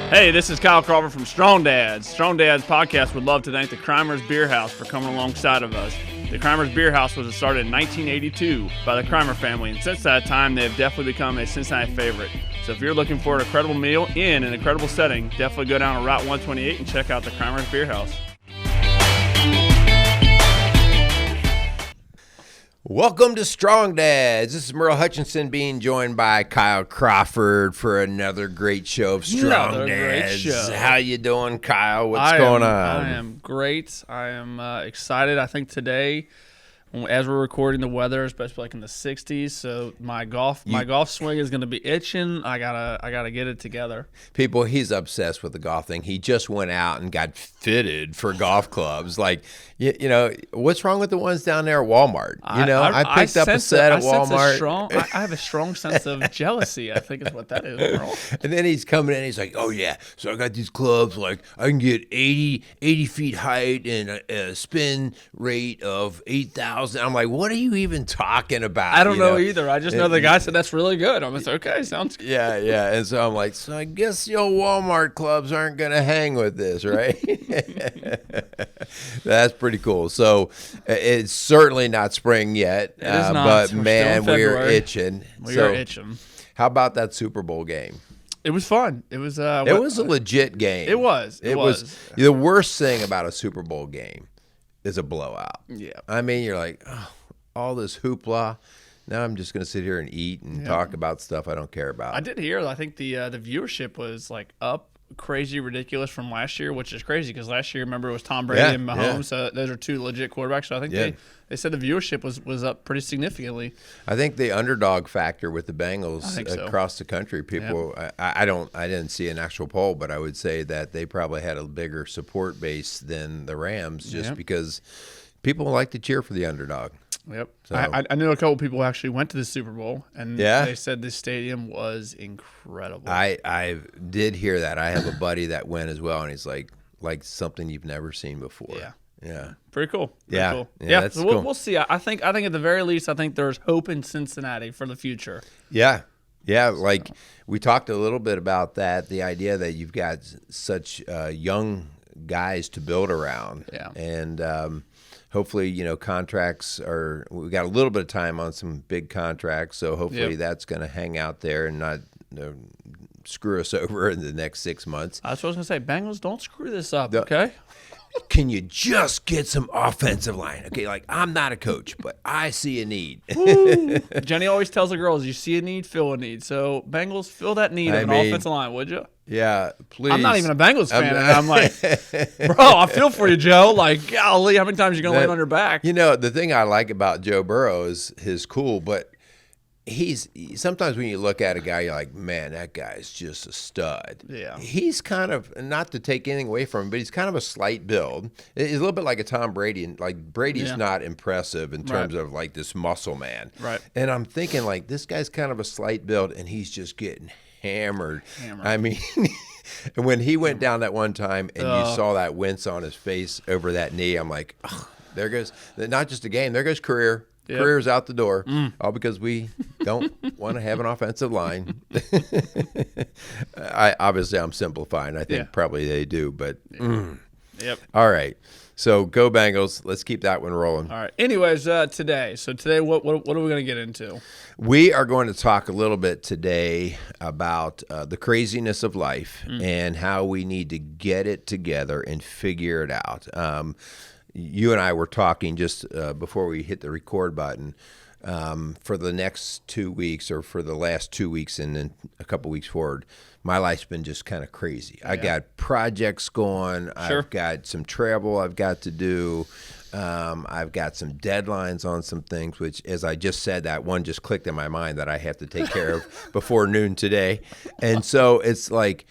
Hey, this is Kyle Crawford from Strong Dads. Strong Dads podcast would love to thank the Crimers Beer House for coming alongside of us. The Crimers Beer House was started in 1982 by the Crimer family, and since that time, they have definitely become a Cincinnati favorite. So if you're looking for an incredible meal in an incredible setting, definitely go down to Route 128 and check out the Crimers Beer House. Welcome to Strong Dads. This is Merle Hutchinson being joined by Kyle Crawford for another great show of Strong Dads. Great show. How you doing, Kyle? What's going on? I am great. I am excited. I think today, as we're recording, the weather is especially like in the 60s, so my golf swing is going to be itching. I gotta get it together. People, he's obsessed with the golf thing. He just went out and got fitted for golf clubs. Like, you know, what's wrong with the ones down there at Walmart? I picked up a set at Walmart. I have a strong sense of jealousy, I think is what that is, Merle. And then he's coming in, he's like, oh yeah, so I got these clubs, like I can get 80 feet height and a spin rate of 8,000. I'm like, what are you even talking about? I don't know either. I just know the guy said that's really good. I'm like, okay, sounds good. Yeah. And so I'm like, so I guess the old Walmart clubs aren't going to hang with this, right? That's pretty cool. So it's certainly not spring yet. It is not. But man, we're itching. We are itching. How about that Super Bowl game? It was fun. It was a legit game. It was. It was. The worst thing about a Super Bowl game is a blowout. Yeah. I mean, you're like, oh, all this hoopla. Now I'm just going to sit here and eat and talk about stuff I don't care about. I did hear, I think the viewership was like up crazy ridiculous from last year, which is crazy because last year, remember, it was Tom Brady and Mahomes. So those are two legit quarterbacks. So I think they said the viewership was up pretty significantly. I think the underdog factor with the Bengals across the country, people, I didn't see an actual poll, but I would say that they probably had a bigger support base than the Rams just because people like to cheer for the underdog. Yep. So, I knew a couple people who actually went to the Super Bowl, and they said this stadium was incredible. I did hear that. I have a buddy that went as well, and he's like something you've never seen before. Yeah. Pretty cool. Cool. So we'll see. I think at the very least, I think there's hope in Cincinnati for the future. Yeah. Like we talked a little bit about that, the idea that you've got such young guys to build around. Yeah. And hopefully, contracts we got a little bit of time on some big contracts, so hopefully that's going to hang out there and not screw us over in the next 6 months. That's what I was going to say. Bengals, don't screw this up, okay? Can you just get some offensive line? Okay, like I'm not a coach, but I see a need. Jenny always tells the girls, you see a need, fill a need. So Bengals, fill that need of an offensive line, would you? Yeah, please. I'm not even a Bengals fan, and I'm like, bro, I feel for you, Joe. Like, golly, how many times are you going to land on your back? The thing I like about Joe Burrow is his cool, but sometimes when you look at a guy, you're like, man, that guy's just a stud. Yeah. He's kind of, not to take anything away from him, but he's kind of a slight build. He's a little bit like a Tom Brady. And like Brady's not impressive in terms of like this muscle man. Right. And I'm thinking like this guy's kind of a slight build and he's just getting hammered. I mean, when he went down that one time and you saw that wince on his face over that knee, I'm like, oh, there goes, not just a game, there goes career. Yep. Career's out the door, all because we don't want to have an offensive line. I'm simplifying. I think probably they do, but Yep. All right. So go Bengals. Let's keep that one rolling. All right. Anyways, today. So today, what are we going to get into? We are going to talk a little bit today about the craziness of life and how we need to get it together and figure it out. You and I were talking just before we hit the record button for the next 2 weeks or for the last 2 weeks and then a couple weeks forward. My life's been just kind of crazy. I got projects going. Sure. I've got some travel I've got to do. I've got some deadlines on some things, which, as I just said, that one just clicked in my mind that I have to take care of before noon today. And so it's like,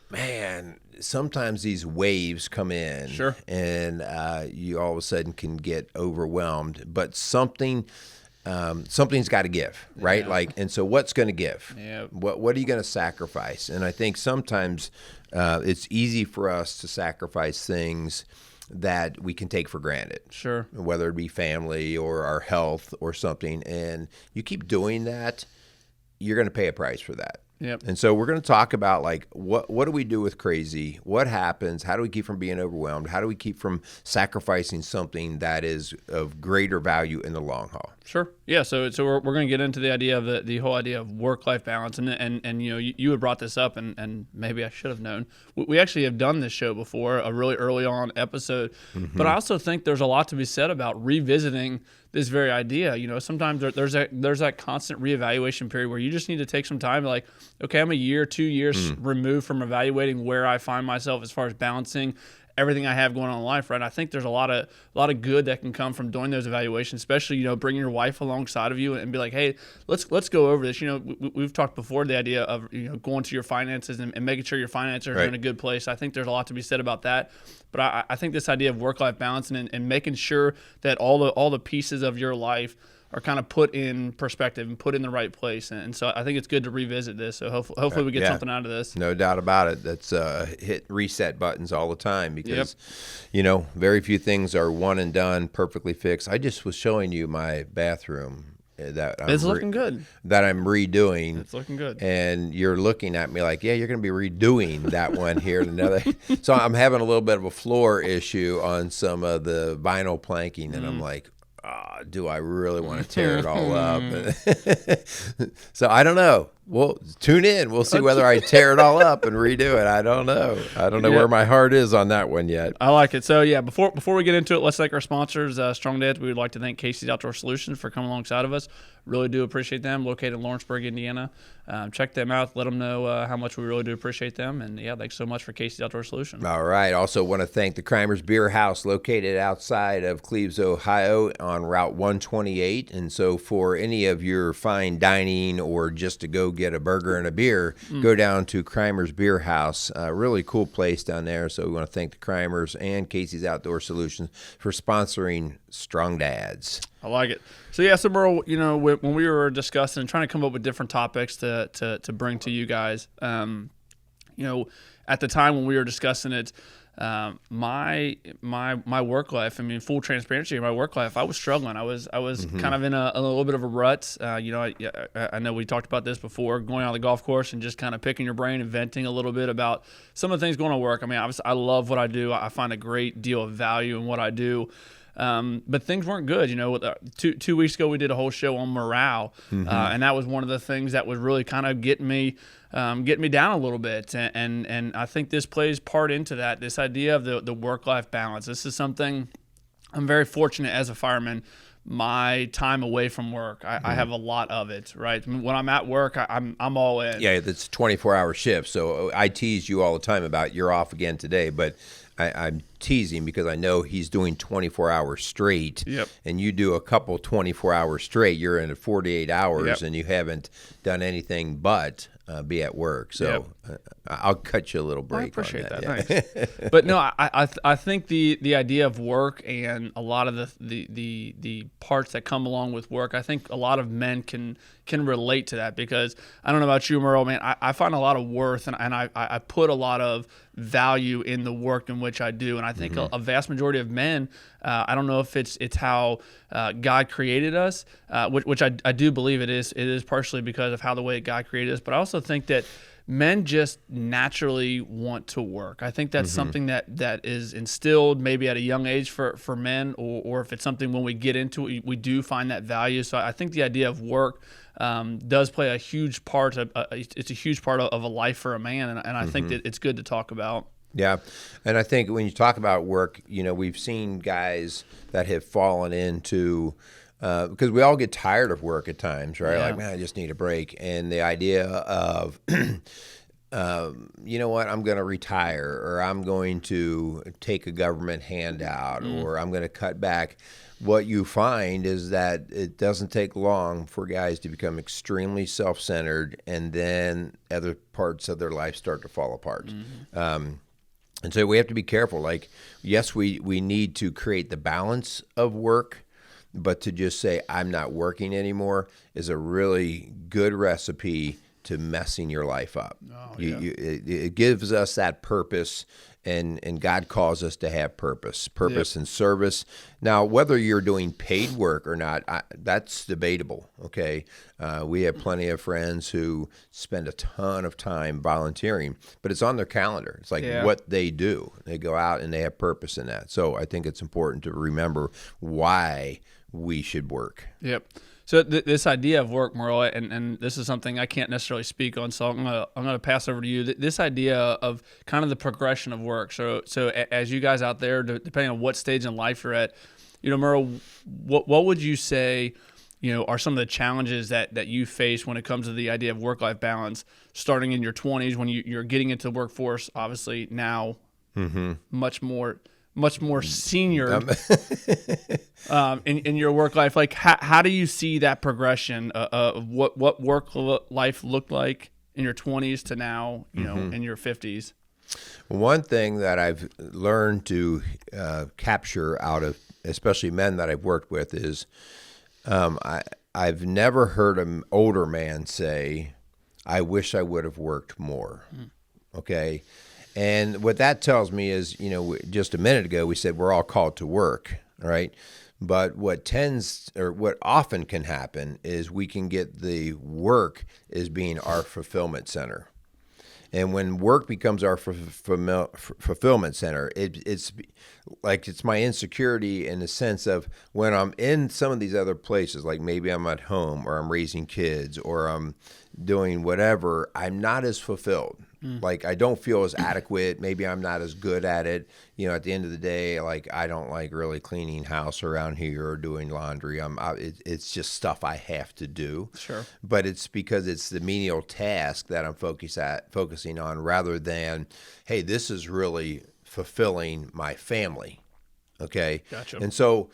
man, sometimes these waves come in, Sure. and you all of a sudden can get overwhelmed. But something's got to give, right? Yeah. Like, and so what's going to give? Yeah. What are you going to sacrifice? And I think sometimes it's easy for us to sacrifice things that we can take for granted. Sure. Whether it be family or our health or something. And you keep doing that, you're going to pay a price for that. Yep. And so we're going to talk about like what do we do with crazy? What happens? How do we keep from being overwhelmed? How do we keep from sacrificing something that is of greater value in the long haul? Sure. Yeah. So we're going to get into the idea of the whole idea of work-life balance, and you had brought this up, and maybe I should have known. We actually have done this show before, a really early on episode, but I also think there's a lot to be said about revisiting this very idea. Sometimes there's that constant reevaluation period where you just need to take some time, like, okay, I'm a year, 2 years removed from evaluating where I find myself as far as balancing everything I have going on in life, right? I think there's a lot of good that can come from doing those evaluations, especially, bringing your wife alongside of you and be like, hey, let's go over this. We've talked before the idea of, going to your finances and making sure your finances are in a good place. I think there's a lot to be said about that. But I think this idea of work-life balance and making sure that all the pieces of your life are kind of put in perspective and put in the right place. And so I think it's good to revisit this. So hopefully we get something out of this. No doubt about it. That's hit reset buttons all the time because, very few things are one and done, perfectly fixed. I just was showing you my bathroom that it's looking good. That I'm redoing. It's looking good. And you're looking at me like, yeah, you're going to be redoing that one here and another. So I'm having a little bit of a floor issue on some of the vinyl planking, and I'm like, do I really want to tear it all up? So I don't know. Well, tune in. We'll see whether I tear it all up and redo it. I don't know. I don't know where my heart is on that one yet. I like it. So, yeah, before we get into it, let's thank our sponsors, Strong Dads. We would like to thank Casey's Outdoor Solutions for coming alongside of us. Really do appreciate them. Located in Lawrenceburg, Indiana. Check them out. Let them know how much we really do appreciate them. And, yeah, thanks so much for Casey's Outdoor Solutions. All right. Also want to thank the Crimers Beer House located outside of Cleves, Ohio on Route 128. And so for any of your fine dining or just to go get a burger and a beer, go down to Crimers Beer House. Really cool place down there. So we want to thank the Crimers and Casey's Outdoor Solutions for sponsoring Strong Dads. I like it. So, yeah, so, Merle, when we were discussing and trying to come up with different topics to bring to you guys, at the time when we were discussing it, my work life, full transparency, my work life, I was struggling. I was kind of in a little bit of a rut. I know we talked about this before, going on the golf course and just kind of picking your brain and venting a little bit about some of the things going on at work. Obviously, I love what I do. I find a great deal of value in what I do. But things weren't good. 2 weeks ago we did a whole show on morale, and that was one of the things that was really kind of getting me down a little bit. And I think this plays part into that. This idea of the work-life balance. This is something I'm very fortunate as a fireman. My time away from work, I have a lot of it. Right, when I'm at work, I'm all in. Yeah, it's a 24-hour shift. So I tease you all the time about you're off again today, but I'm teasing because I know he's doing 24 hours straight. Yep. And you do a couple 24 hours straight. You're in 48 hours, yep. And you haven't done anything but be at work. So I'll cut you a little break. I appreciate on that. Thanks. But no, I think the idea of work and a lot of the parts that come along with work, I think a lot of men can relate to that, because I don't know about you, Merle, man, I find a lot of worth and I put a lot of value in the work in which I do. And I think a vast majority of men, I don't know if it's how God created us, which I do believe it is. It is partially because of how the way God created us, but I also think that men just naturally want to work. I think that's something that is instilled maybe at a young age for men, or if it's something when we get into it, we do find that value. So I think the idea of work does play a huge part. It's a huge part of a life for a man, and I think that it's good to talk about. Yeah, and I think when you talk about work, we've seen guys that have fallen into because we all get tired of work at times, right? Yeah. Like, man, I just need a break. And the idea of, you know what, I'm going to retire, or I'm going to take a government handout, or I'm going to cut back. What you find is that it doesn't take long for guys to become extremely self-centered, and then other parts of their life start to fall apart. And so we have to be careful. Like, yes, we need to create the balance of work, but to just say, I'm not working anymore is a really good recipe to messing your life up. Oh, It gives us that purpose, and God calls us to have purpose and service. Now, whether you're doing paid work or not, that's debatable, okay? We have plenty of friends who spend a ton of time volunteering, but it's on their calendar. It's like what they do. They go out and they have purpose in that. So I think it's important to remember why we should work. Yep. So this idea of work, Merle, and this is something I can't necessarily speak on, so I'm gonna pass over to you. This idea of kind of the progression of work. So as you guys out there, depending on what stage in life you're at, Merle, what would you say, are some of the challenges that you face when it comes to the idea of work-life balance, starting in your 20s when you're getting into the workforce, obviously now, much more senior in your work life. Like, how do you see that progression of what work life looked like in your 20s to now, in your 50s? One thing that I've learned to capture out of especially men that I've worked with is I've never heard an older man say, "I wish I would have worked more." Okay. And what that tells me is, just a minute ago, we said we're all called to work, right? But what often can happen is we can get the work as being our fulfillment center. And when work becomes our fulfillment center, it's like it's my insecurity in the sense of when I'm in some of these other places, like maybe I'm at home or I'm raising kids or I'm doing whatever, I'm not as fulfilled. Like I don't feel as adequate. Maybe I'm not as good at it. At the end of the day, like I don't like really cleaning house around here or doing laundry. It's just stuff I have to do. Sure. But it's because it's the menial task that I'm focusing on rather than, hey, this is really fulfilling my family. Okay. Gotcha. And so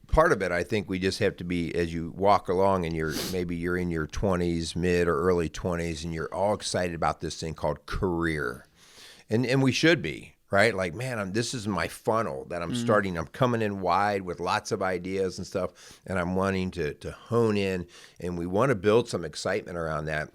part of it, I think we just have to be, as you walk along and maybe you're in your 20s, mid or early 20s, and you're all excited about this thing called career. And we should be, right? Like, man, this is my funnel that I'm starting. I'm coming in wide with lots of ideas and stuff, and I'm wanting to hone in, and we want to build some excitement around that.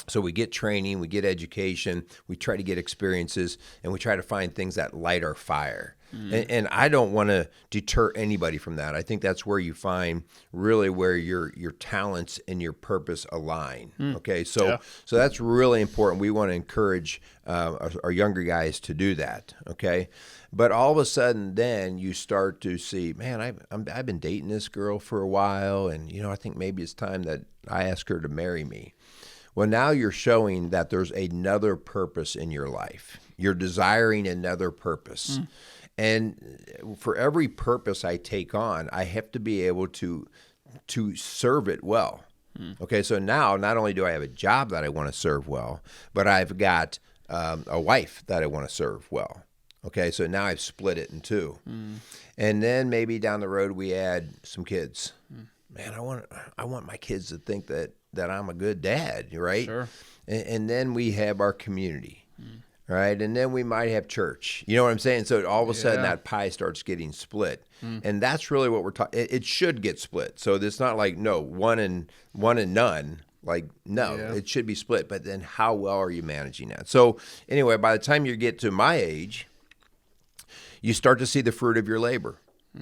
So we get training, we get education, we try to get experiences, and we try to find things that light our fire. And I don't want to deter anybody from that. I think that's where you find really where your talents and your purpose align. Okay, so that's really important. We want to encourage our younger guys to do that. Okay, but all of a sudden, then you start to see, man, I've been dating this girl for a while, and I think maybe it's time that I ask her to marry me. Well, now you're showing that there's another purpose in your life. You're desiring another purpose. And for every purpose I take on, I have to be able to serve it well. Okay, so now not only do I have a job that I want to serve well, but I've got a wife that I want to serve well. Okay, so now I've split it in two. And then maybe down the road we add some kids. Man, I want my kids to think that I'm a good dad, right? Sure. And then we have our community. Right, and then we might have church. You know what I'm saying? So all of a sudden that pie starts getting split, and that's really what we're talking. It should get split. So it's not like one and none. Like it should be split. But then how well are you managing that? So anyway, by the time you get to my age, you start to see the fruit of your labor.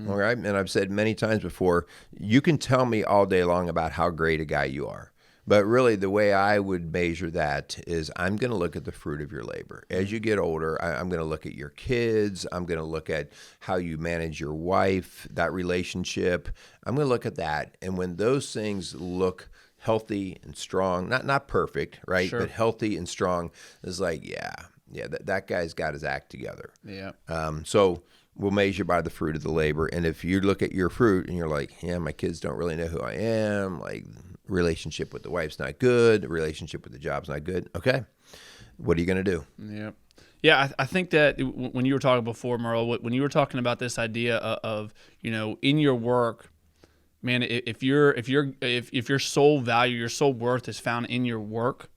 All right, and I've said many times before, you can tell me all day long about how great a guy you are. But really, the way I would measure that is I'm going to look at the fruit of your labor. As you get older, I'm going to look at your kids. I'm going to look at how you manage your wife, that relationship. I'm going to look at that. And when those things look healthy and strong, not perfect, right? Sure. But healthy and strong, it's like, that guy's got his act together. Yeah. So we'll measure by the fruit of the labor. And if you look at your fruit and you're like, my kids don't really know who I am, like, relationship with the wife's not good, the relationship with the job's not good. Okay, what are you going to do? Yeah, I think that when you were talking before, Merle, when you were talking about this idea of in your work, man, if your sole value, your sole worth is found in your work,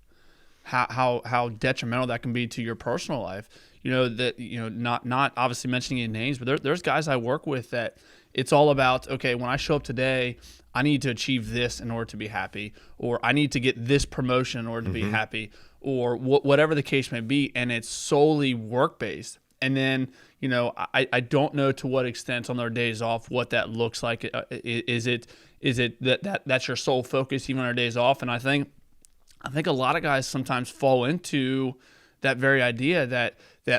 how detrimental that can be to your personal life. Not obviously mentioning any names, but there's guys I work with that it's all about, okay, when I show up today, I need to achieve this in order to be happy, or I need to get this promotion in order to be happy, or whatever the case may be. And it's solely work-based. And then, I don't know to what extent on their days off what that looks like. Is it that's your sole focus even on our days off? And I think a lot of guys sometimes fall into that very idea that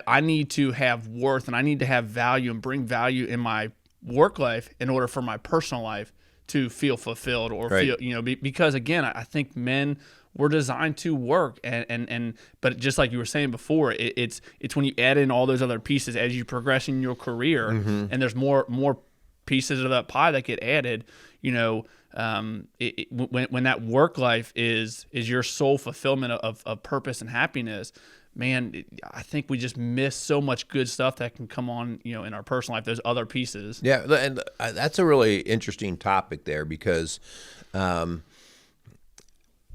I need to have worth and I need to have value and bring value in my work life in order for my personal life to feel fulfilled or right. feel, because again, I think men were designed to work but just like you were saying before, it's when you add in all those other pieces as you progress in your career and there's more pieces of that pie that get added, when that work life is your sole fulfillment of purpose and happiness, man, I think we just miss so much good stuff that can come on, in our personal life. There's other pieces. Yeah, and that's a really interesting topic there because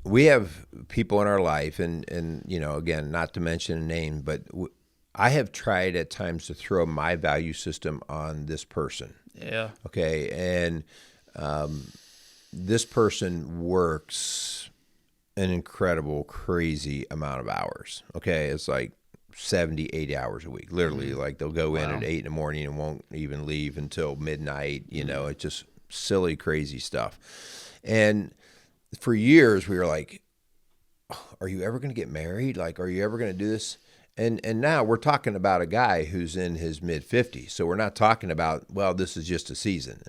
we have people in our life, and again, not to mention a name, but I have tried at times to throw my value system on this person. Yeah. Okay, and this person works an incredible, crazy amount of hours. Okay, it's like 70, 80 hours a week. Literally, like they'll go in at 8 in the morning and won't even leave until midnight. It's just silly, crazy stuff. And for years, we were like, are you ever going to get married? Like, are you ever going to do this? And now we're talking about a guy who's in his mid-50s. So we're not talking about, well, this is just a season.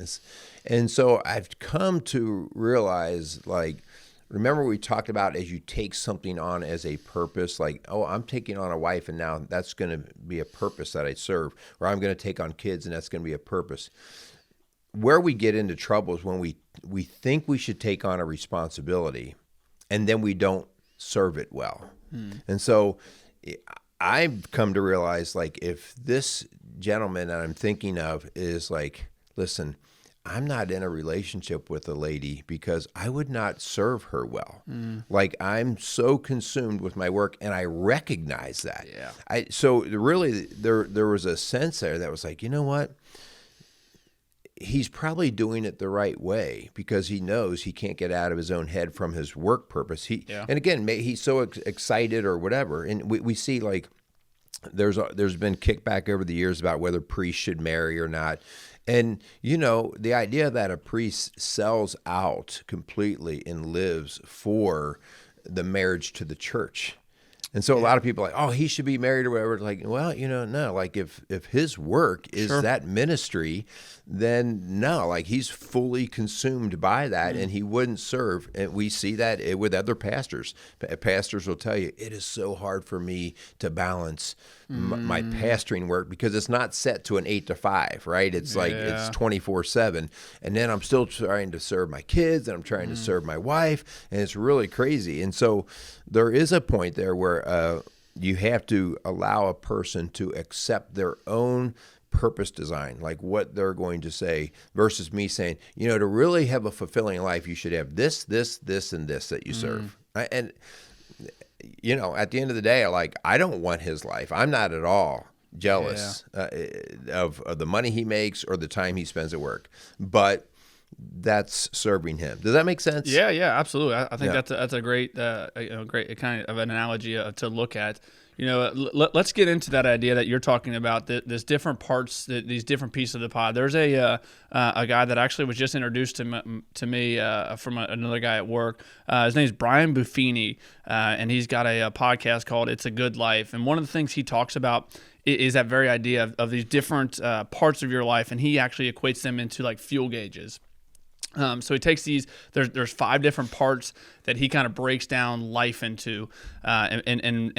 And so I've come to realize, like, remember we talked about as you take something on as a purpose, like, oh, I'm taking on a wife and now that's going to be a purpose that I serve, or I'm going to take on kids and that's going to be a purpose. Where we get into trouble is when we think we should take on a responsibility and then we don't serve it well. And so I've come to realize, like, if this gentleman that I'm thinking of is like, listen, I'm not in a relationship with a lady because I would not serve her well. Like, I'm so consumed with my work, and I recognize that. Yeah. So really, there was a sense there that was like, you know what? He's probably doing it the right way because he knows he can't get out of his own head from his work purpose. And again, he's so excited or whatever. And we see, like, there's been kickback over the years about whether priests should marry or not. And, the idea that a priest sells out completely and lives for the marriage to the church. And so a lot of people are like, oh, he should be married or whatever. Like, well, no, like if his work is that ministry, then no, like he's fully consumed by that and he wouldn't serve. And we see that with other pastors. Pastors will tell you, it is so hard for me to balance my pastoring work because it's not set to an 8 to 5, right? It's like it's 24/7. And then I'm still trying to serve my kids and I'm trying to serve my wife. And it's really crazy. And so there is a point there where you have to allow a person to accept their own purpose design, like what they're going to say, versus me saying, to really have a fulfilling life, you should have this, this, this, and this that you serve. And, at the end of the day, like, I don't want his life. I'm not at all jealous of the money he makes or the time he spends at work. But that's serving him. Does that make sense? Yeah, absolutely. I think that's a great, great kind of an analogy to look at. Let's get into that idea that you're talking about. There's different parts, these different pieces of the pie. There's a guy that actually was just introduced to me from another guy at work. His name is Brian Buffini, and he's got a podcast called "It's a Good Life." And one of the things he talks about is that very idea of these different parts of your life, and he actually equates them into like fuel gauges. So he takes these. There's 5 different parts that he kind of breaks down life into, and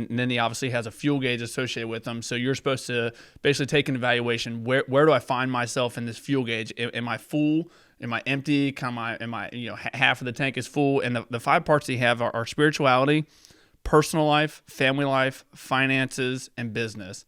then he obviously has a fuel gauge associated with them. So you're supposed to basically take an evaluation. Where do I find myself in this fuel gauge? Am I full? Am I empty? Am I half of the tank is full? And the 5 parts that you have are spirituality, personal life, family life, finances, and business.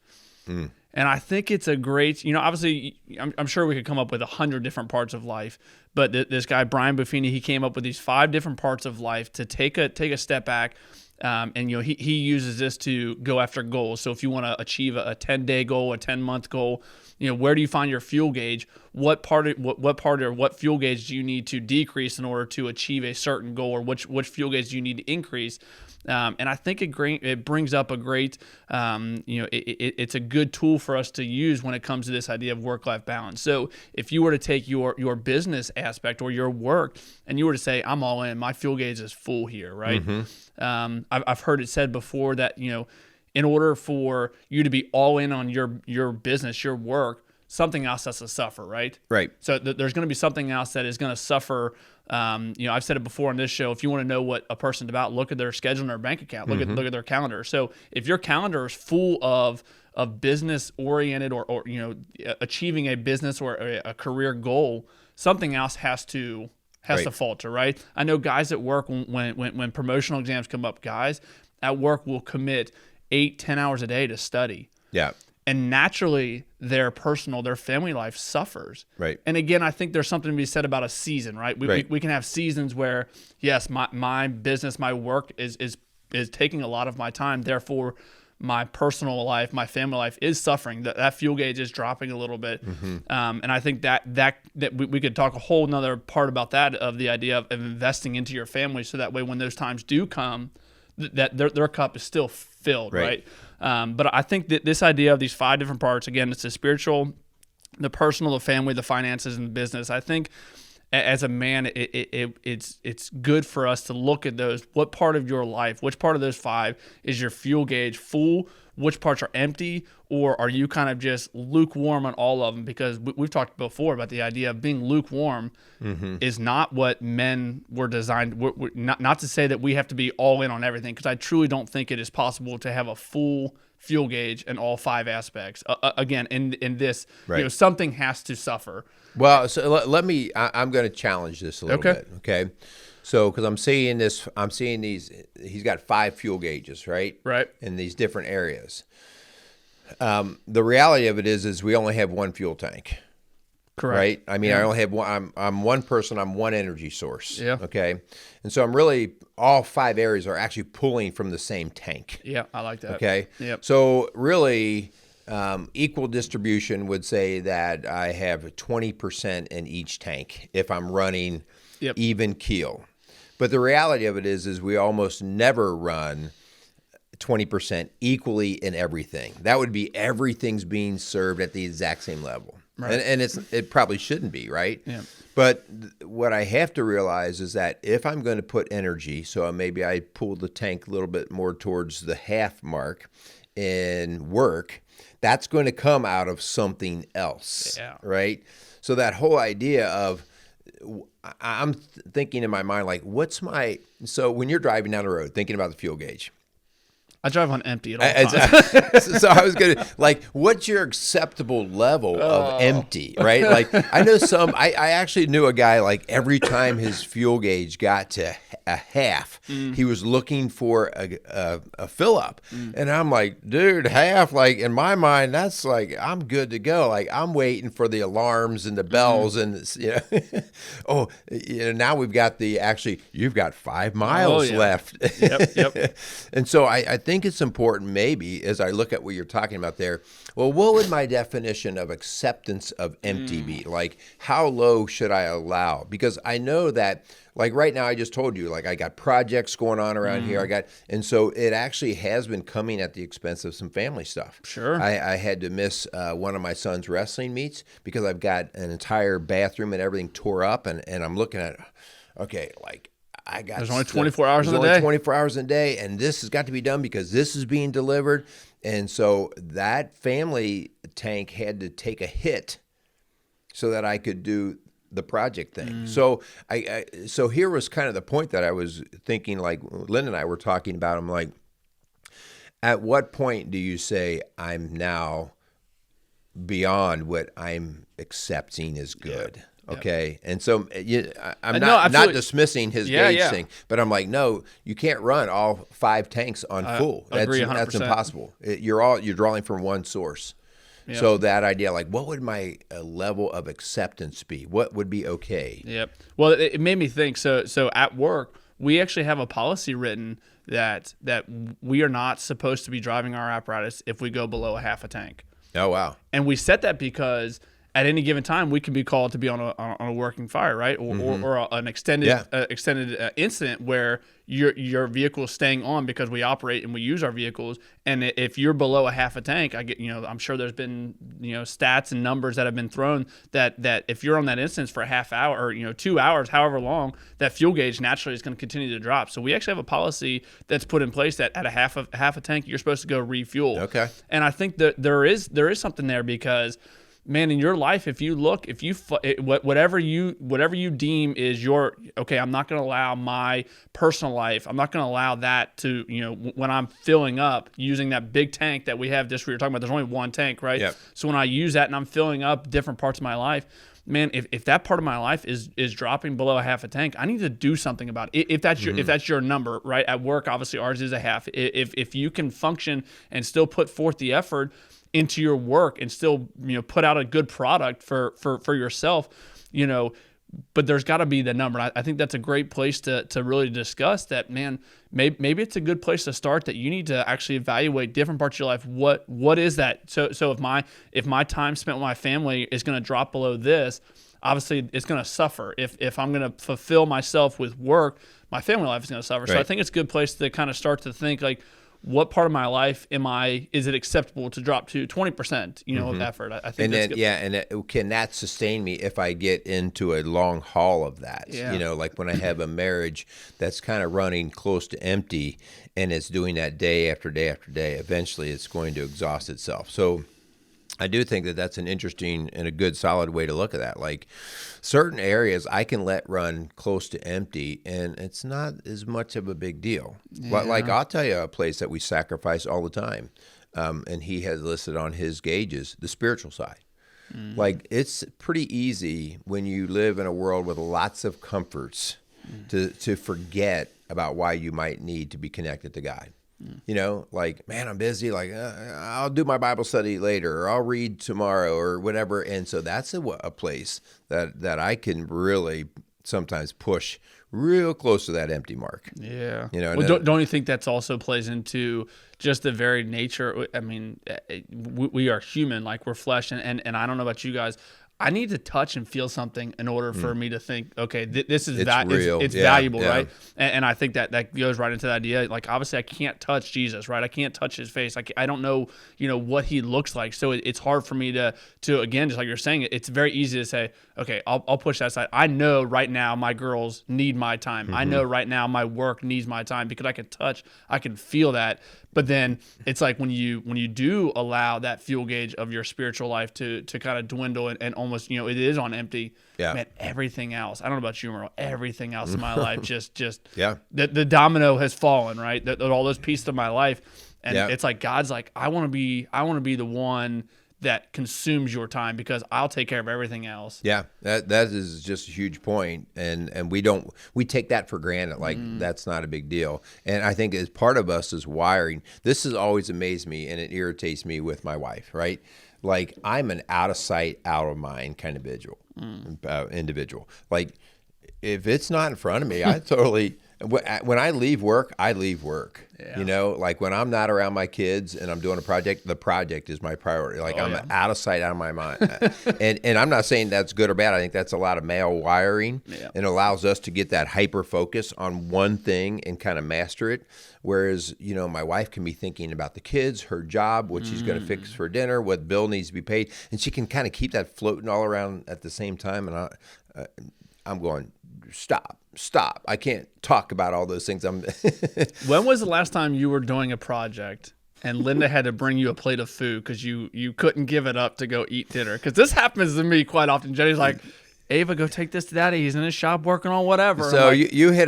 And I think it's a great, obviously, I'm sure we could come up with 100 different parts of life, But this guy, Brian Buffini, he came up with these 5 different parts of life to take a step back. And he uses this to go after goals. So if you want to achieve a 10-day goal, a 10-month goal, where do you find your fuel gauge? What fuel gauge do you need to decrease in order to achieve a certain goal, or which fuel gauge do you need to increase? And I think it brings up a great, it's a good tool for us to use when it comes to this idea of work-life balance. So if you were to take your business aspect or your work, and you were to say, I'm all in, my fuel gauge is full here, right? Mm-hmm. I've heard it said before that, in order for you to be all in on your business, your work, something else has to suffer, right? Right. So there's going to be something else that is going to suffer. I've said it before on this show. If you want to know what a person's about, look at their schedule and their bank account. Look at their calendar. So if your calendar is full of business oriented or achieving a business or a career goal, something else has to falter, right? I know guys at work, when promotional exams come up, guys at work will commit 8-10 hours a day to study. Yeah. And naturally, their family life suffers. Right. And again, I think there's something to be said about a season, right? We can have seasons where, yes, my business, my work is taking a lot of my time. Therefore, my personal life, my family life is suffering. That fuel gauge is dropping a little bit. Mm-hmm. And I think that we could talk a whole nother part about that, of the idea of investing into your family, so that way when those times do come, that their cup is still filled, right? But I think that this idea of these 5 different parts, again, it's the spiritual, the personal, the family, the finances, and the business. I think as a man, it's good for us to look at those. What part of your life, which part of those 5 is your fuel gauge full? Which parts are empty? Or are you kind of just lukewarm on all of them? Because we've talked before about the idea of being lukewarm is not what men were designed. We're not to say that we have to be all in on everything, because I truly don't think it is possible to have a full fuel gauge in all 5 aspects. Again, in this, right. Something has to suffer. Well, so I'm going to challenge this a little bit, okay? So, because I'm seeing these, he's got 5 fuel gauges, right? Right. In these different areas. The reality of it is we only have one fuel tank. Correct. Right? I mean, I only have one. I'm one person. I'm one energy source. Yeah. Okay. And so I'm really, all 5 areas are actually pulling from the same tank. Yeah, I like that. Okay. Yep. So really, equal distribution would say that I have 20% in each tank if I'm running even keel. But the reality of it is we almost never run 20% equally in everything. That would be everything's being served at the exact same level. Right. And it probably shouldn't be, right? Yeah. But what I have to realize is that if I'm going to put energy, so maybe I pull the tank a little bit more towards the half mark in work, that's going to come out of something else, right? So that whole idea of, I'm thinking in my mind, like, so when you're driving down the road, thinking about the fuel gauge, I drive on empty at all times. So I was going to, like, what's your acceptable level of empty, right? Like, I know I actually knew a guy, like, every time his fuel gauge got to a half, he was looking for a fill up. And I'm like, dude, half, like, in my mind, that's like, I'm good to go. Like, I'm waiting for the alarms and the bells and, now we've got you've got 5 miles left. Yep. And so I think it's important, maybe, as I look at what you're talking about there, well, what would my definition of acceptance of empty be? Like, how low should I allow? Because I know that, like, right now, I just told you, like, I got projects going on around here. And so it actually has been coming at the expense of some family stuff. Sure. I had to miss one of my son's wrestling meets because I've got an entire bathroom and everything tore up, and I'm looking at, okay, like, there's only 24 hours in the day. There's only 24 hours in a day, and this has got to be done because this is being delivered. And so that family tank had to take a hit so that I could do the project thing. So so here was kind of the point that I was thinking, like Lynn and I were talking about. I'm like, at what point do you say I'm now beyond what I'm accepting is good? Yeah. Okay, and so I'm not dismissing his gauge thing, but I'm like, no, you can't run all 5 tanks on full. Agree 100%. That's impossible. You're drawing from one source. Yep. So that idea, like, what would my level of acceptance be? What would be okay? Yep. Well, it made me think. So at work, we actually have a policy written that we are not supposed to be driving our apparatus if we go below a half a tank. Oh, wow. And we set that because at any given time we can be called to be on a working fire, right? Or an extended incident where your vehicle is staying on because we operate and we use our vehicles. And if you're below a half a tank, I'm sure there's been stats and numbers that have been thrown that if you're on that instance for a half hour or 2 hours, however long, that fuel gauge naturally is going to continue to drop. So we actually have a policy that's put in place that at a half a tank you're supposed to go refuel. Okay. And I think that there is something there because, man, in your life, whatever you deem is your, okay, I'm not going to allow my personal life, I'm not going to allow that to, when I'm filling up using that big tank that we have, just we were talking about, there's only one tank, right? Yep. So when I use that and I'm filling up different parts of my life, man, if that part of my life is dropping below a half a tank, I need to do something about it. If that's your number, right? At work, obviously ours is a half. If you can function and still put forth the effort into your work and still put out a good product for yourself, but there's got to be the number. I think that's a great place to really discuss that, man. Maybe it's a good place to start, that you need to actually evaluate different parts of your life. What is that? So if my time spent with my family is going to drop below this, obviously it's going to suffer. If I'm going to fulfill myself with work, my family life is going to suffer. Right. So I think it's a good place to kind of start to think, like, what part of my life is it acceptable to drop to 20%, of effort? I think that's good. Can that sustain me if I get into a long haul of that? Yeah. Like when I have a marriage that's kind of running close to empty and it's doing that day after day after day, eventually it's going to exhaust itself. So I do think that that's an interesting and a good solid way to look at that. Like certain areas I can let run close to empty and it's not as much of a big deal. Yeah. But like I'll tell you a place that we sacrifice all the time, and he has listed on his gauges, the spiritual side. Mm-hmm. Like it's pretty easy when you live in a world with lots of comforts to forget about why you might need to be connected to God. Like, man, I'm busy. Like, I'll do my Bible study later, or I'll read tomorrow, or whatever. And so that's a place that I can really sometimes push real close to that empty mark. Yeah. Well, don't you think that's also plays into just the very nature? I mean, we are human, like we're flesh, and I don't know about you guys. I need to touch and feel something in order for me to think, okay, this is real. It's valuable, right? And I think that goes right into the idea. Like, obviously, I can't touch Jesus, right? I can't touch his face. I don't know, what he looks like. So it's hard for me to again, just like you're saying, it's very easy to say, okay, I'll push that aside. I know right now my girls need my time. Mm-hmm. I know right now my work needs my time because I can touch, I can feel that. But then it's like when you do allow that fuel gauge of your spiritual life to kind of dwindle and almost, it is on empty. Yeah. Man, everything else, I don't know about you, Merle, everything else in my life just yeah. The domino has fallen, right? All those pieces of my life. And yeah. It's like God's like, I want to be the one that consumes your time because I'll take care of everything else. Yeah, that is just a huge point, and we take that for granted, like that's not a big deal. And I think as part of us is wiring. This has always amazed me, and it irritates me with my wife, right? Like I'm an out of sight, out of mind kind of individual. Like if it's not in front of me, I totally. When I leave work, I leave work. Yeah. Like when I'm not around my kids and I'm doing a project, the project is my priority. Like I'm out of sight, out of my mind. and I'm not saying that's good or bad. I think that's a lot of male wiring. Yeah. And it allows us to get that hyper focus on one thing and kind of master it. Whereas, my wife can be thinking about the kids, her job, what she's going to fix for dinner, what bill needs to be paid. And she can kind of keep that floating all around at the same time. And I'm going, stop. I can't talk about all those things. When was the last time you were doing a project and Linda had to bring you a plate of food because you couldn't give it up to go eat dinner? Because this happens to me quite often. Jenny's like, Ava, go take this to Daddy. He's in his shop working on whatever. So like, you hit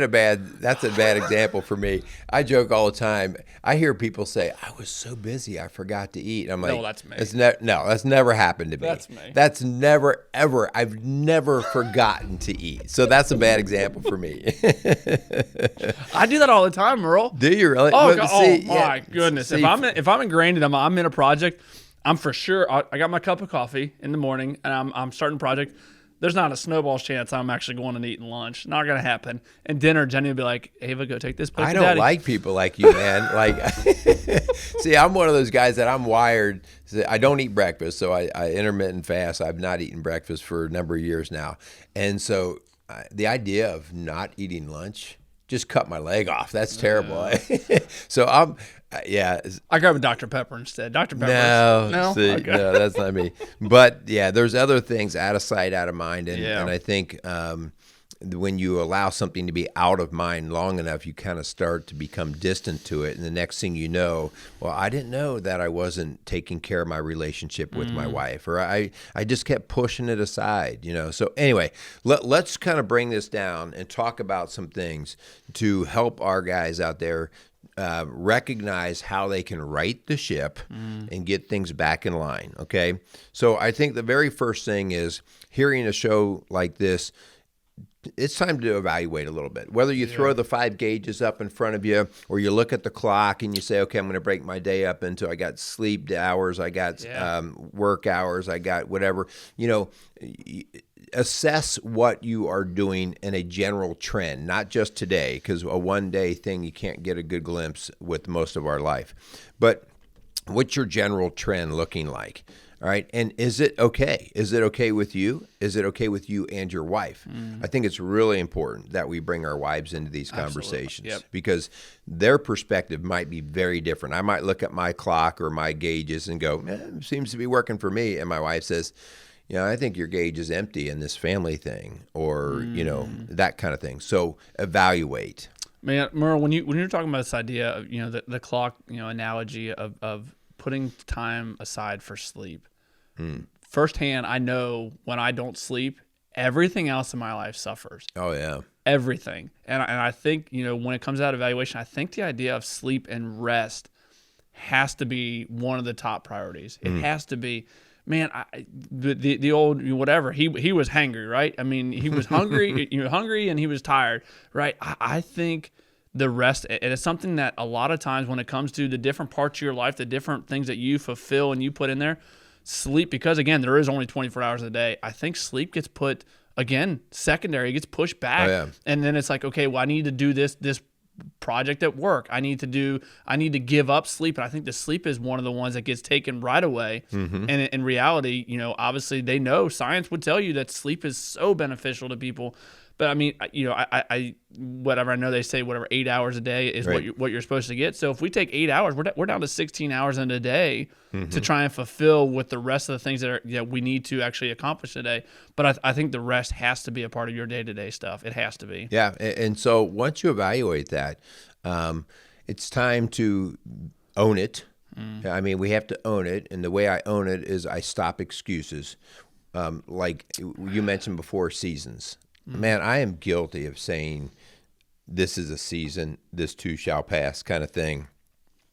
that's a bad example for me. I joke all the time. I hear people say, I was so busy, I forgot to eat. I'm like, no, that's me. That's never happened to me. That's me. That's never, ever, I've never forgotten to eat. So that's a bad example for me. I do that all the time, Merle. Do you really? Oh, my goodness. See, if I'm ingrained in I'm in a project, I'm for sure. I got my cup of coffee in the morning, and I'm starting a project. There's not a snowball's chance I'm actually going and eating lunch. Not gonna happen. And dinner, Jenny will be like, "Ava, go take this plate I to don't Daddy." like people like you, man. Like, see, I'm one of those guys that I'm wired. I don't eat breakfast, so I intermittent fast. I've not eaten breakfast for a number of years now, and so the idea of not eating lunch just cut my leg off. That's terrible. So I grab a Dr. Pepper instead. Dr. Pepper. No, see, Okay. no, that's not me. But yeah, there's other things out of sight, out of mind, and I think when you allow something to be out of mind long enough, you kind of start to become distant to it, and the next thing you know, well, I didn't know that I wasn't taking care of my relationship with my wife, or I just kept pushing it aside, So anyway, let's kind of bring this down and talk about some things to help our guys out there recognize how they can right the ship and get things back in line, okay? So I think the very first thing is hearing a show like this, it's time to evaluate a little bit. Whether you throw the 5 gauges up in front of you or you look at the clock and you say, okay, I'm going to break my day up into I got sleep hours, I got work hours, I got whatever, assess what you are doing in a general trend, not just today, because a one-day thing you can't get a good glimpse with most of our life. But what's your general trend looking like? All right. And is it okay? Is it okay with you? Is it okay with you and your wife? I think it's really important that we bring our wives into these conversations because their perspective might be very different. I might look at my clock or my gauges and go, it seems to be working for me. And my wife says, I think your gauge is empty in this family thing or, that kind of thing. So evaluate. Man, Merle, when you're talking about this idea of, the clock, analogy of putting time aside for sleep, firsthand, I know when I don't sleep, everything else in my life suffers. Oh, yeah. Everything. And I think, when it comes out of evaluation, I think the idea of sleep and rest has to be one of the top priorities. It has to be. Man, the old whatever, he was hangry, right? I mean, he was hungry, hungry and he was tired, right? I think the rest, it is something that a lot of times when it comes to the different parts of your life, the different things that you fulfill and you put in there, sleep, because again, there is only 24 hours a day. I think sleep gets put, again, secondary, it gets pushed back. And then it's like, okay, well, I need to do this project at work. I need to give up sleep. And I think the sleep is one of the ones that gets taken right away. And in reality, obviously they know science would tell you that sleep is so beneficial to people. But I mean, I whatever, I know they say whatever 8 hours a day is what you're supposed to get. So if we take 8 hours, we're down to 16 hours in a day to try and fulfill with the rest of the things that we need to actually accomplish today. But I think the rest has to be a part of your day-to-day stuff. It has to be. Yeah. And so once you evaluate that, it's time to own it. I mean, we have to own it. And the way I own it is I stop excuses. Like you mentioned before, seasons. Man, I am guilty of saying this is a season, this too shall pass kind of thing.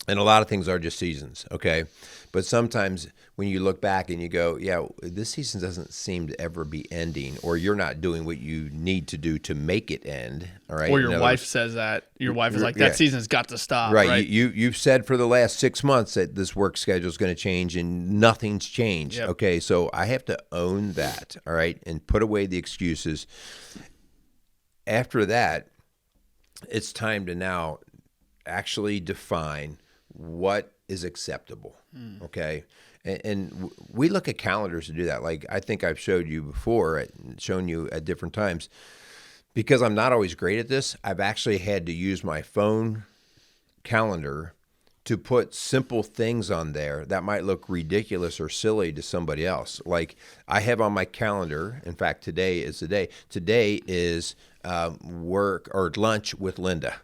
And a lot of things are just seasons, okay? But sometimes when you look back and you go, yeah, this season doesn't seem to ever be ending, or you're not doing what you need to do to make it end, all right? Or your wife says that. Your wife is like, that season's got to stop, right? You've said for the last 6 months that this work schedule is going to change, and nothing's changed, okay? So I have to own that, all right, and put away the excuses. After that, it's time to now actually define what is acceptable, okay? And we look at calendars to do that. Like I think I've showed you before, shown you at different times. Because I'm not always great at this, I've actually had to use my phone calendar to put simple things on there that might look ridiculous or silly to somebody else. Like I have on my calendar, in fact, today is the day. Today is work or lunch with Linda.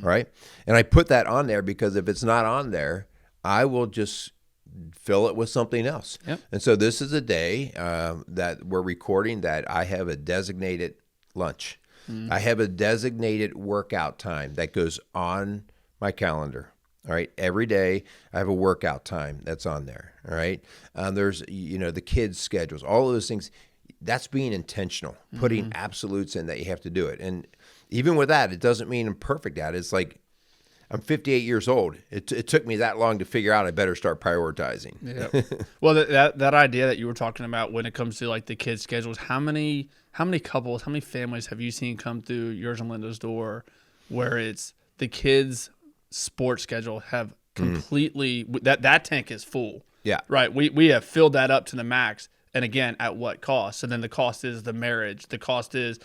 Right? And I put that on there because if it's not on there, I will just fill it with something else. And so this is a day that we're recording that I have a designated lunch. I have a designated workout time that goes on my calendar. All right. Every day I have a workout time that's on there. All right. There's, the kids' schedules, all of those things. That's being intentional, putting absolutes in that you have to do it. And even with that, it doesn't mean I'm perfect at it. It's like I'm 58 years old. It took me that long to figure out I better start prioritizing. Yeah. Well, that idea that you were talking about when it comes to like the kids' schedules, how many couples, how many families have you seen come through yours and Linda's door where it's the kids' sports schedule have completely that tank is full. Yeah. Right. We have filled that up to the max. And again, at what cost? So then the cost is the marriage. The cost is,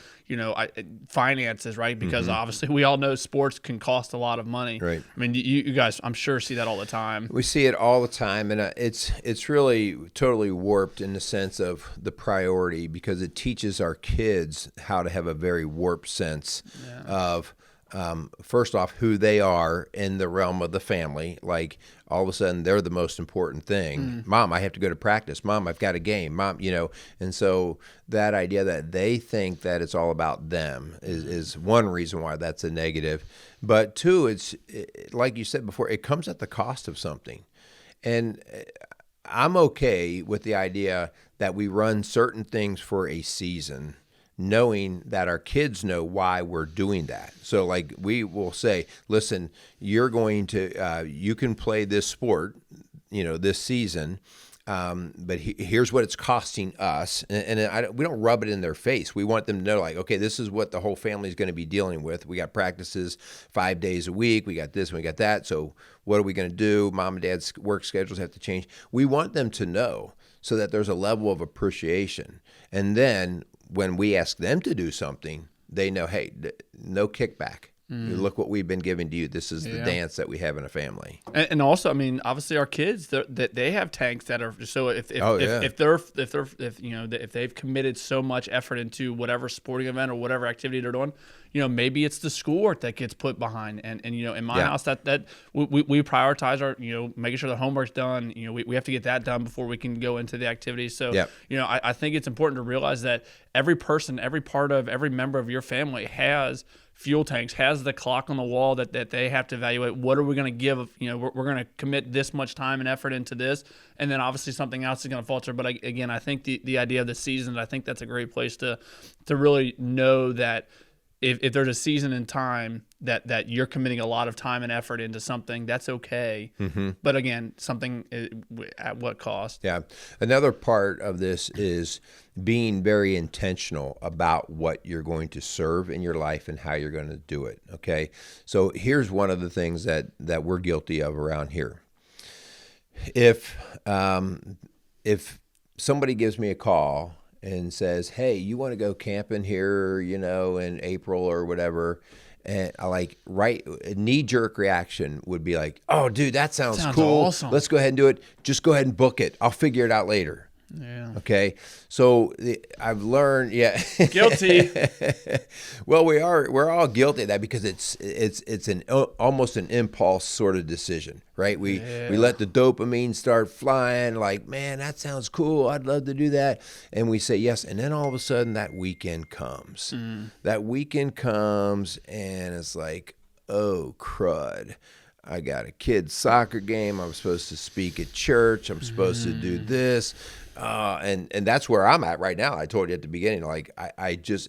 finances, right? Because obviously we all know sports can cost a lot of money. Right. I mean, you guys, I'm sure, see that all the time. We see it all the time, and it's really totally warped in the sense of the priority, because it teaches our kids how to have a very warped sense of, first off, who they are in the realm of the family. Like, all of a sudden, they're the most important thing. Mom, I have to go to practice. Mom, I've got a game. Mom, and so that idea that they think that it's all about them is one reason why that's a negative. But two, it's like you said before, it comes at the cost of something. And I'm okay with the idea that we run certain things for a season, knowing that our kids know why we're doing that. So like we will say, listen, you're going to, you can play this sport, this season, but here's what it's costing us. And we don't rub it in their face. We want them to know, like, okay, this is what the whole family is going to be dealing with. We got practices 5 days a week. We got this and we got that. So what are we going to do? Mom and dad's work schedules have to change. We want them to know so that there's a level of appreciation. And then when we ask them to do something, they know, hey, no kickback. Look what we've been giving to you. This is the dance that we have in a family. And also, I mean, obviously, our kids that they have tanks that are so if they've committed so much effort into whatever sporting event or whatever activity they're doing, maybe it's the schoolwork that gets put behind. And in my house that we prioritize our making sure the homework's done. We have to get that done before we can go into the activities. So I think it's important to realize that every person, every member of your family has fuel tanks, has the clock on the wall that they have to evaluate. What are we going to give? We're going to commit this much time and effort into this, and then obviously something else is going to falter. But again, I think the idea of the season, I think that's a great place to really know that if there's a season in time that you're committing a lot of time and effort into something, that's okay. But again, something at what cost? Yeah. Another part of this is being very intentional about what you're going to serve in your life and how you're going to do it. Okay. So here's one of the things that we're guilty of around here. If somebody gives me a call and says, hey, you want to go camping here, in April or whatever, and a knee-jerk reaction would be like, oh, dude, that sounds cool. Awesome. Let's go ahead and do it. Just go ahead and book it. I'll figure it out later. Yeah. Okay. So I've learned, Guilty. Well, we're all guilty of that because it's almost an impulse sort of decision, right? We let the dopamine start flying, like, man, that sounds cool. I'd love to do that. And we say yes. And then all of a sudden that weekend comes. That weekend comes and it's like, oh, crud. I got a kid's soccer game. I'm supposed to speak at church. I'm supposed to do this. And that's where I'm at right now. I told you at the beginning, like I just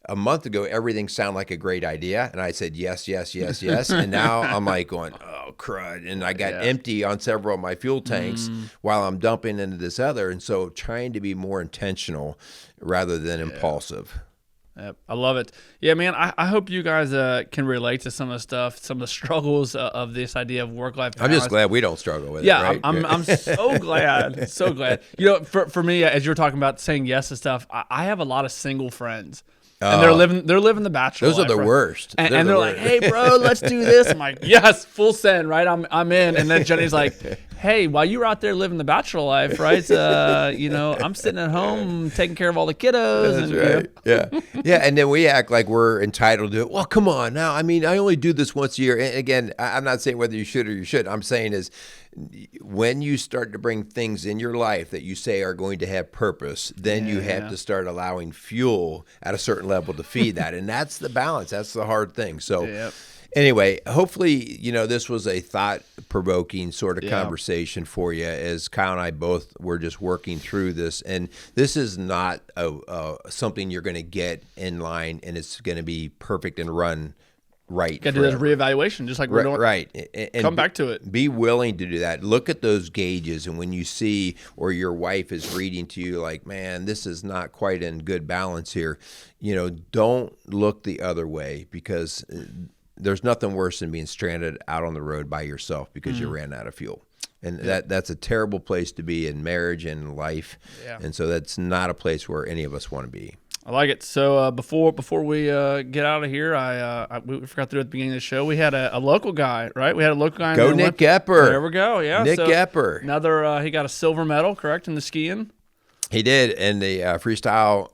a month ago, everything sounded like a great idea. And I said, yes. And now I'm like going, oh, crud. And I got empty on several of my fuel tanks while I'm dumping into this other. And so trying to be more intentional rather than impulsive. Yep, I love it. Yeah, man, I hope you guys can relate to some of the stuff, some of the struggles of this idea of work-life balance. I'm just glad we don't struggle with it, right? I'm so glad, so glad. For me, as you're talking about saying yes to stuff, I have a lot of single friends. And they're living the bachelor life. Those are the worst. And they're like, hey, bro, let's do this. I'm like, yes, full send, right? I'm in. And then Jenny's like, hey, while you were out there living the bachelor life, right? I'm sitting at home taking care of all the kiddos. That's right. Yeah. And then we act like we're entitled to it. Well, come on now. I mean, I only do this once a year. And again, I'm not saying whether you should or you shouldn't. I'm saying is when you start to bring things in your life that you say are going to have purpose, then you have to start allowing fuel at a certain level to feed that. And that's the balance. That's the hard thing. So anyway, hopefully, this was a thought-provoking sort of conversation for you as Kyle and I both were just working through this. And this is not something you're going to get in line and it's going to be perfect and run right. Got to do this reevaluation, just like we're doing. Right. And come back to it. Be willing to do that. Look at those gauges, and when you see, or your wife is reading to you like, man, this is not quite in good balance here, don't look the other way, because there's nothing worse than being stranded out on the road by yourself because you ran out of fuel. And that's a terrible place to be in marriage and life. Yeah. And so that's not a place where any of us want to be. I like it. So before we get out of here, we forgot to do at the beginning of the show. We had a local guy, right? We had a local guy. Go Nick Gepper. There we go. Yeah, Nick Gepper. Another. He got a silver medal, correct, in the skiing. He did in the freestyle.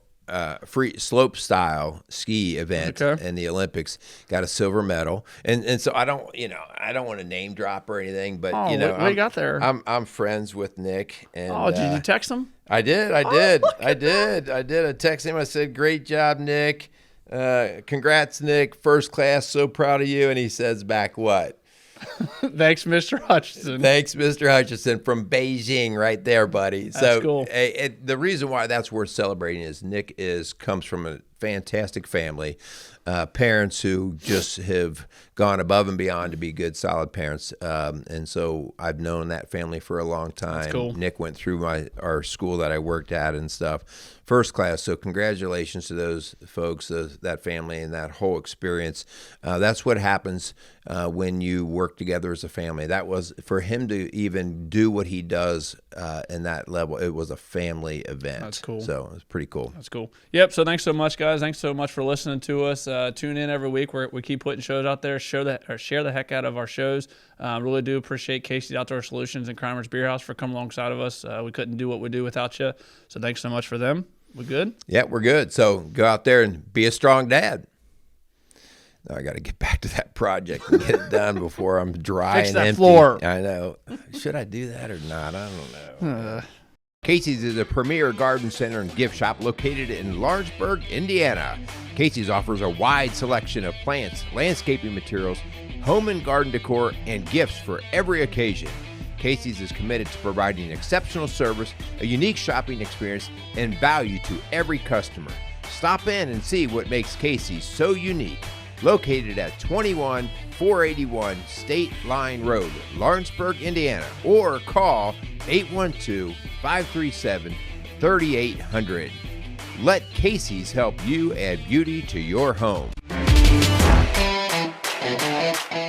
Free slope style ski event in the Olympics, got a silver medal, and so I don't want to name drop or anything, but what you got there? I'm friends with Nick, and did you text him? I did. I texted him. I said, "Great job, Nick. Congrats, Nick. First class. So proud of you." And he says back, "What?" Thanks, Mr. Hutchinson. Thanks, Mr. Hutchinson from Beijing, right there, buddy. That's cool. The reason why that's worth celebrating is Nick comes from a fantastic family, parents who just have gone above and beyond to be good, solid parents. And so I've known that family for a long time. That's cool. Nick went through our school that I worked at and stuff. First class. So congratulations to those folks, that family, and that whole experience. That's what happens when you work together as a family. That was, for him to even do what he does in that level, it was a family event. That's cool. So it was pretty cool. That's cool. Yep. So thanks so much, guys. Thanks so much for listening to us. Tune in every week. We keep putting shows out there. Share the heck out of our shows. Really do appreciate Casey's Outdoor Solutions and Crimer's Beer House for coming alongside of us. We couldn't do what we do without you. So thanks so much for them. We good? Yeah, we're good. So go out there and be a strong dad. Now I got to get back to that project and get it done before I'm dry Fix and that empty. Floor. I know. Should I do that or not? I don't know. Casey's is a premier garden center and gift shop located in Lawrenceburg, Indiana. Casey's offers a wide selection of plants, landscaping materials, home and garden decor, and gifts for every occasion. Casey's is committed to providing exceptional service, a unique shopping experience, and value to every customer. Stop in and see what makes Casey's so unique. Located at 21481 State Line Road, Lawrenceburg, Indiana, or call 812-537-3800. Let Casey's help you add beauty to your home.